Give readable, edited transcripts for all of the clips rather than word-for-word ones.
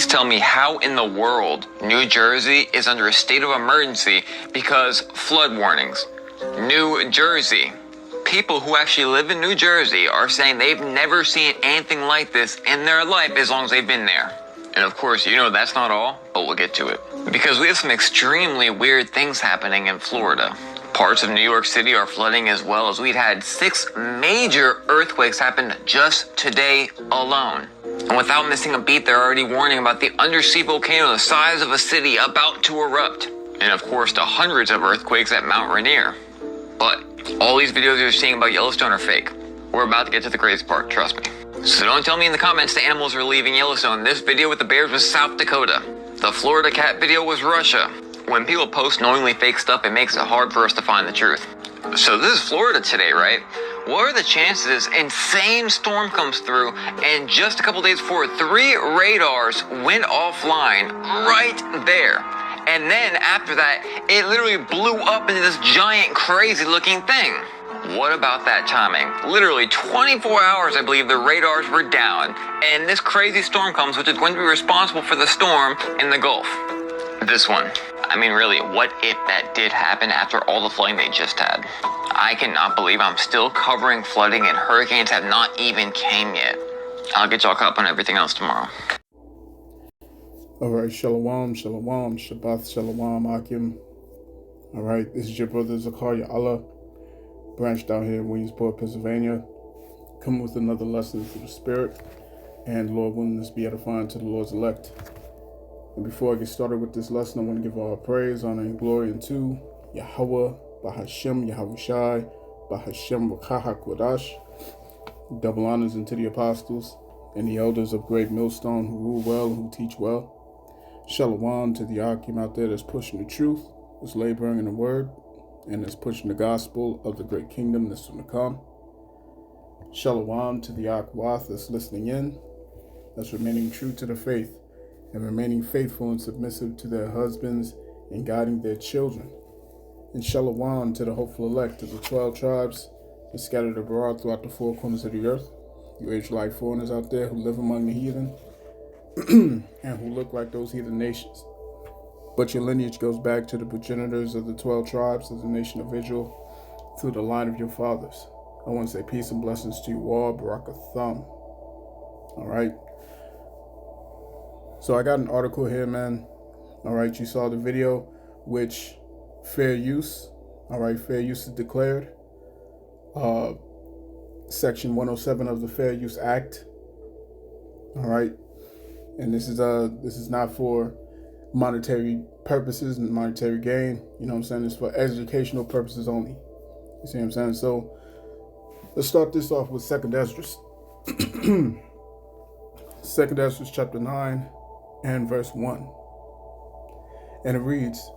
tell me how in the world New Jersey is under a state of emergency because flood warnings. New Jersey. People who actually live in New Jersey are saying they've never seen anything like this in their life as long as they've been there. And of course, you know that's not all, but we'll get to it. Because we have some extremely weird things happening in Florida. Parts of New York City are flooding as well, as we'd had 6 major earthquakes happen just today alone. And without missing a beat, they're already warning about the undersea volcano the size of a city about to erupt. And of course, the hundreds of earthquakes at Mount Rainier. But all these videos you're seeing about Yellowstone are fake. We're about to get to the craziest part, trust me. So don't tell me in the comments the animals are leaving Yellowstone. This video with the bears was South Dakota. The Florida cat video was Russia. When people post knowingly fake stuff, it makes it hard for us to find the truth. So this is Florida today, right? What are the chances this insane storm comes through and just a couple days before 3 radars went offline right there? And then after that, it literally blew up into this giant crazy looking thing. What about that timing? Literally 24 hours, I believe, the radars were down, and this crazy storm comes, which is going to be responsible for the storm in the Gulf. This one. I mean, really, what if that did happen after all the flooding they just had? I cannot believe I'm still covering flooding and hurricanes have not even came yet. I'll get y'all caught up on everything else tomorrow. All right, shalom, shalom, Shabbat, shalom, Akim. All right, this is your brother Zakaria Allah, branched out here in Williamsport, Pennsylvania, coming with another lesson through the Spirit, and Lord willing, this be edifying to the Lord's elect. And before I get started with this lesson, I want to give all praise, honor, and glory unto Yahweh, Bahashem, Yahushai, Bahashem, Wakaha Kodash. Double honors unto the apostles and the elders of Great Millstone who rule well and who teach well. Shalom to the Akim out there that's pushing the truth, that's laboring in the word, and that's pushing the gospel of the great kingdom that's to come. Shalom to the Akwath that's listening in, that's remaining true to the faith, and remaining faithful and submissive to their husbands and guiding their children. And shalom to the hopeful elect of the 12 tribes that scattered abroad throughout the 4 corners of the earth. You Israelite foreigners out there who live among the heathen and who look like those heathen nations. But your lineage goes back to the progenitors of the 12 tribes of the nation of Israel through the line of your fathers. I want to say peace and blessings to you all. Barakatham. All right. So I got an article here, man. All right. You saw the video, which fair use. All right. Fair use is declared. Section 107 of the Fair Use Act. All right. And this is not for monetary purposes and monetary gain. You know what I'm saying? It's for educational purposes only. You see what I'm saying? So let's start this off with 2nd Esdras. 2nd Esdras chapter 9 and verse 1. And it reads,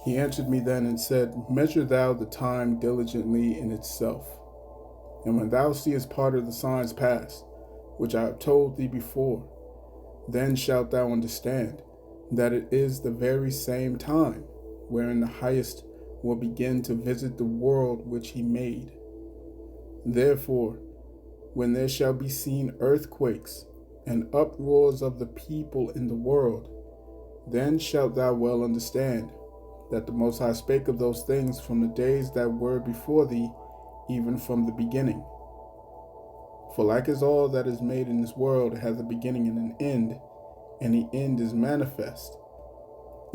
He answered me then and said, Measure thou the time diligently in itself. And when thou seest part of the signs past, which I have told thee before, then shalt thou understand that it is the very same time wherein the Highest will begin to visit the world which he made. Therefore, when there shall be seen earthquakes and uproars of the people in the world, then shalt thou well understand that the Most High spake of those things from the days that were before thee, even from the beginning. For like as all that is made in this world hath a beginning and an end, and the end is manifest,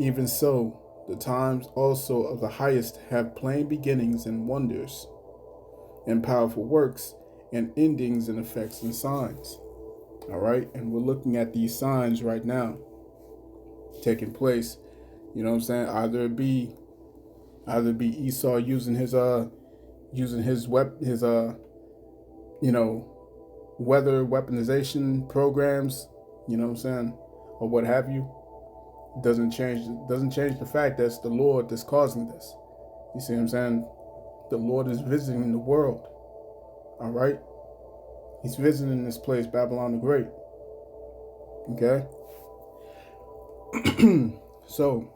even so the times also of the Highest have plain beginnings and wonders, and powerful works, and endings and effects and signs. All right, and we're looking at these signs right now taking place. You know what I'm saying? Either it be Esau using his weather weaponization programs, you know what I'm saying, or what have you. Doesn't change the fact that it's the Lord that's causing this. You see what I'm saying? The Lord is visiting the world. All right? He's visiting this place, Babylon the Great. Okay? So,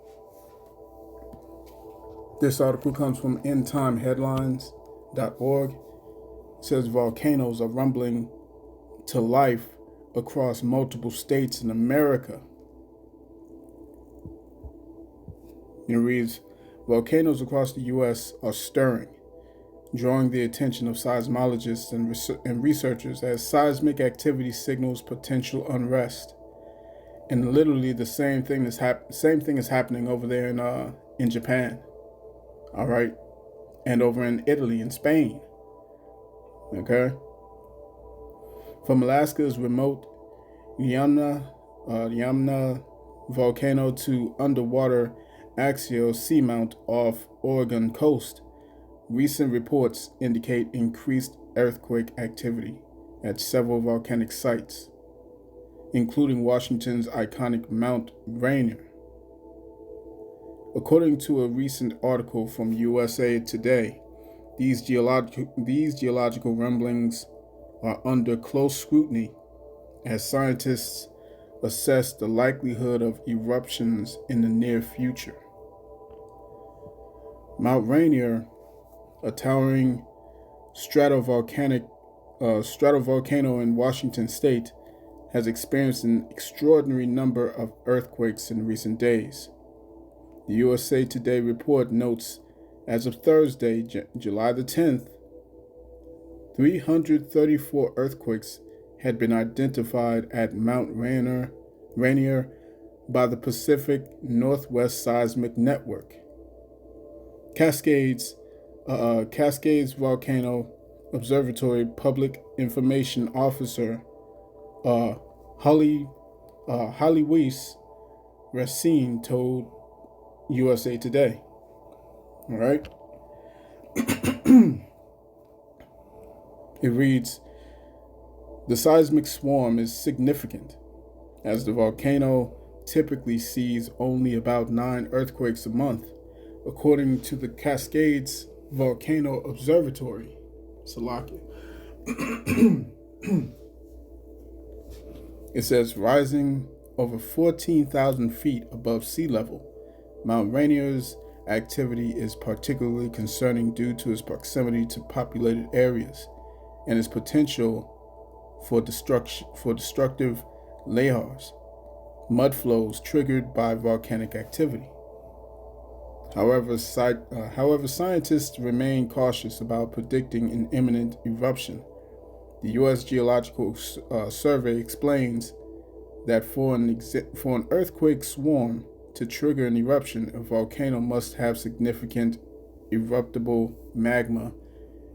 this article comes from endtimeheadlines.org. It says volcanoes are rumbling to life across multiple states in America. It reads, volcanoes across the U.S. are stirring, drawing the attention of seismologists and researchers as seismic activity signals potential unrest. And literally the same thing is happening over there in Japan, all right, and over in Italy and Spain. Okay. From Alaska's remote Yamna volcano to underwater axial seamount off Oregon coast, recent reports indicate increased earthquake activity at several volcanic sites, including Washington's iconic Mount Rainier. According to a recent article from USA Today, these geological rumblings are under close scrutiny as scientists assess the likelihood of eruptions in the near future. Mount Rainier, a towering stratovolcano in Washington state, has experienced an extraordinary number of earthquakes in recent days. The USA Today report notes, as of Thursday, July the 10th, 334 earthquakes had been identified at Mount Rainier by the Pacific Northwest Seismic Network. Cascades Volcano Observatory Public Information Officer Holly Weiss Racine told USA Today. All right. It reads, the seismic swarm is significant, as the volcano typically sees only about 9 earthquakes a month, according to the Cascades Volcano Observatory. Salakia. It says, rising over 14,000 feet above sea level, Mount Rainier's activity is particularly concerning due to its proximity to populated areas and its potential for destructive lahars, mud flows triggered by volcanic activity. However, scientists remain cautious about predicting an imminent eruption. The U.S. Geological Survey explains that for an earthquake swarm to trigger an eruption, a volcano must have significant eruptible magma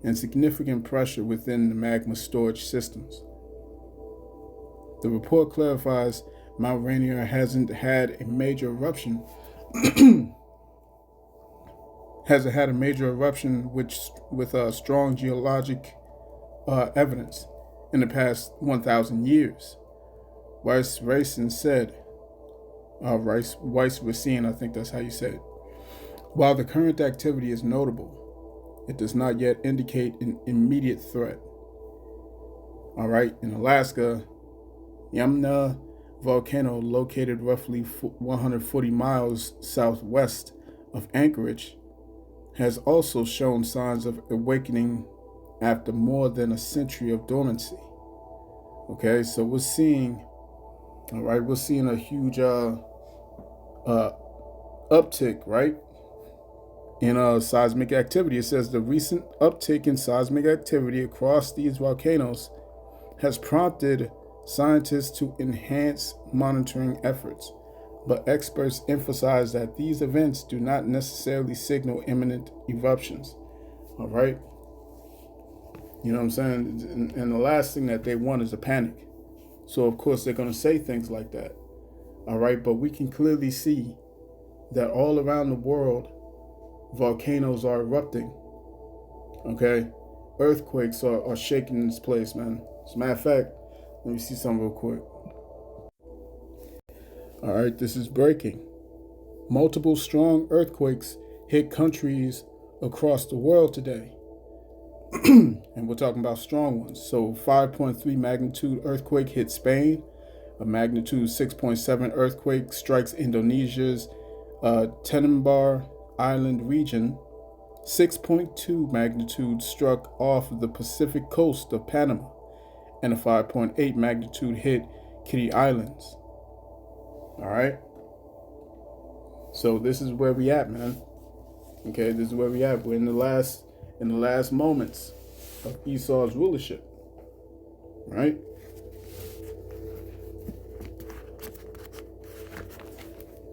and significant pressure within the magma storage systems. The report clarifies Mount Rainier hasn't had a major eruption with strong geologic evidence in the past 1,000 years. Weiss Racine said, Weiss Racine, I think that's how you say it. While the current activity is notable, it does not yet indicate an immediate threat. All right, in Alaska, Yamna volcano, located roughly 140 miles southwest of Anchorage, has also shown signs of awakening after more than a century of dormancy. Okay, so we're seeing a huge uptick, right, in seismic activity. It says the recent uptick in seismic activity across these volcanoes has prompted scientists to enhance monitoring efforts, but experts emphasize that these events do not necessarily signal imminent eruptions. All right? You know what I'm saying? And the last thing that they want is a panic. So, of course, they're going to say things like that. All right? But we can clearly see that all around the world, volcanoes are erupting. Okay? Earthquakes are shaking this place, man. As a matter of fact, let me see something real quick. All right, this is breaking. Multiple strong earthquakes hit countries across the world today. And we're talking about strong ones. So 5.3 magnitude earthquake hit Spain. A magnitude 6.7 earthquake strikes Indonesia's Tanimbar Island region. 6.2 magnitude struck off the Pacific coast of Panama. and a 5.8 magnitude hit Kitty Islands. All right. So this is where we at, man. Okay, this is where we at. We're in the last moments of Esau's rulership. Right?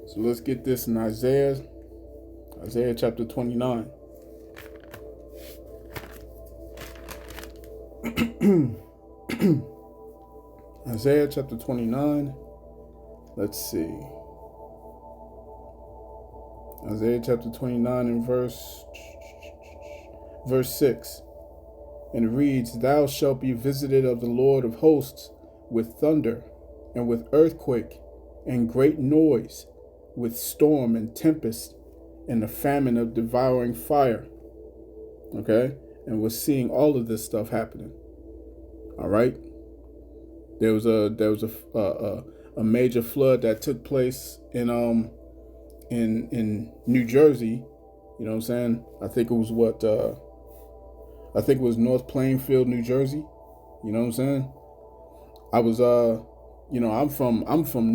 So let's get this in Isaiah chapter 29. Isaiah chapter 29. Let's see. Isaiah chapter 29 and verse 6. And it reads, Thou shalt be visited of the Lord of hosts with thunder and with earthquake and great noise, with storm and tempest and the famine of devouring fire. Okay? And we're seeing all of this stuff happening. All right? There was a major flood that took place in New Jersey. You know what I'm saying? I think it was North Plainfield, New Jersey. You know what I'm saying? I was I'm from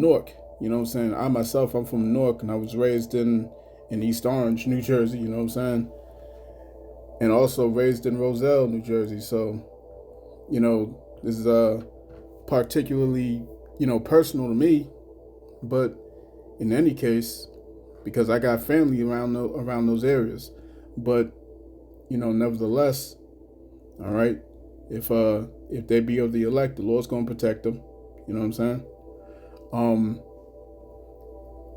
Newark. You know what I'm saying? I'm from Newark, and I was raised in East Orange, New Jersey. You know what I'm saying? And also raised in Roselle, New Jersey. So, this is particularly, personal to me. But in any case, because I got family around those areas. But, nevertheless, all right, if they be of the elect, the Lord's going to protect them. You know what I'm saying?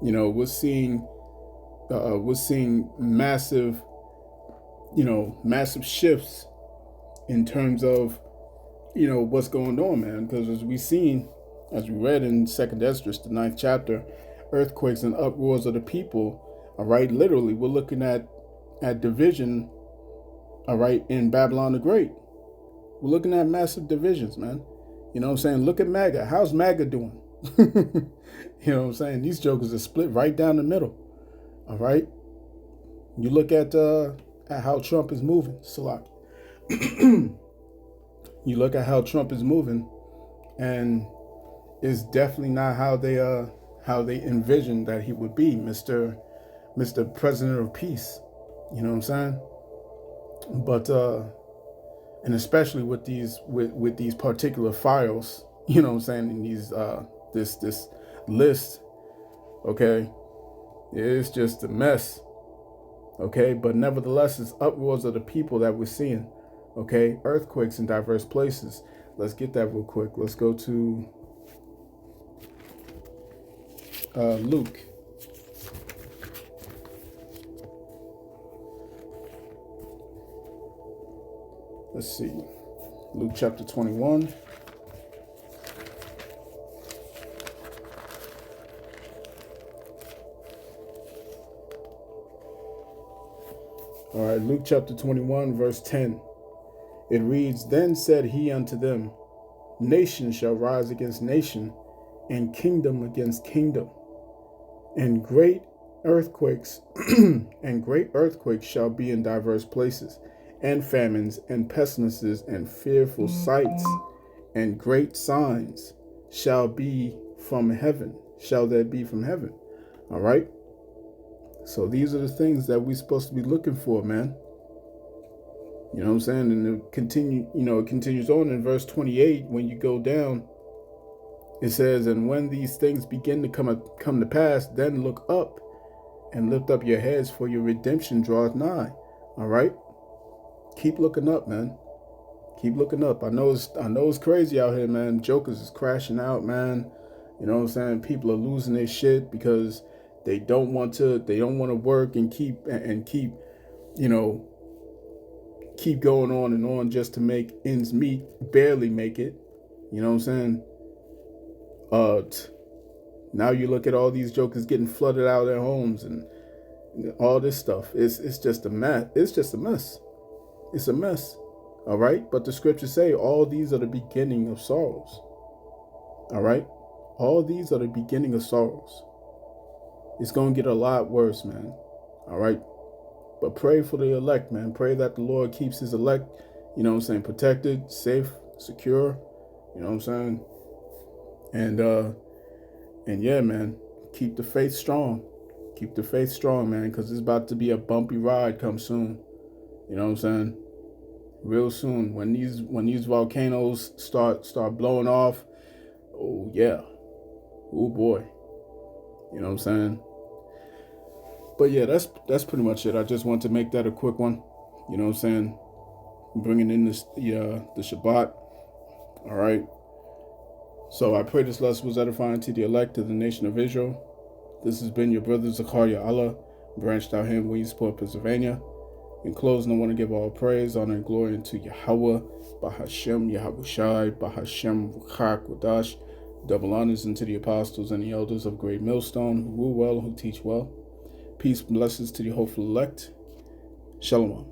We're seeing massive shifts in terms of, what's going on, man. Because as we read in 2nd Esdras, the 9th chapter, earthquakes and uproars of the people, all right, literally, we're looking at division, all right, in Babylon the Great. We're looking at massive divisions, man. You know what I'm saying? Look at MAGA. How's MAGA doing? You know what I'm saying? These jokers are split right down the middle. All right? You look at how Trump is moving, Salak. You look at how Trump is moving, and it's definitely not how they envisioned that he would be, Mr. President of Peace. You know what I'm saying? But and especially with these particular files, you know what I'm saying, in these this list, okay, it's just a mess. Okay, but nevertheless, it's uproars of the people that we're seeing. Okay, earthquakes in diverse places. Let's get that real quick. Let's go to Luke. Let's see. Luke chapter 21. All right, Luke chapter 21, verse 10. It reads, Then said he unto them, Nation shall rise against nation, and kingdom against kingdom. And great earthquakes shall be in diverse places, and famines, and pestilences, and fearful sights, and great signs shall there be from heaven. All right? So these are the things that we're supposed to be looking for, man. You know what I'm saying? And it continues on in verse 28. When you go down, it says, And when these things begin to come to pass, then look up and lift up your heads, for your redemption draweth nigh. All right? Keep looking up, man. Keep looking up. I know it's crazy out here, man. Jokers is crashing out, man. You know what I'm saying? People are losing their shit because they don't want to work and keep going on and on just to make ends meet, barely make it. You know what I'm saying? Now you look at all these jokers getting flooded out of their homes and all this stuff. It's just a mess. It's just a mess. It's a mess. All right? But the scriptures say all these are the beginning of sorrows. All right? All these are the beginning of sorrows. It's going to get a lot worse, man. All right? But pray for the elect, man. Pray that the Lord keeps his elect, you know what I'm saying, protected, safe, secure. You know what I'm saying? And yeah, man, keep the faith strong. Keep the faith strong, man, because it's about to be a bumpy ride come soon. You know what I'm saying? Real soon. When these volcanoes start blowing off, oh yeah. Oh boy. You know what I'm saying? But yeah, that's pretty much it. I just want to make that a quick one. You know what I'm saying? Bringing in the Shabbat. All right. So I pray this lesson was edifying to the elect of the nation of Israel. This has been your brother Zakaria Allah, branched out here in Williamsport, Pennsylvania. In closing, I want to give all praise, honor, and glory unto Yahweh, Bahashem, Yahabushai, Bahashem, Ruchak, Wadash. Double honors unto the apostles and the elders of Great Millstone, who rule well, who teach well. Peace and blessings to the hopeful elect. Shalom.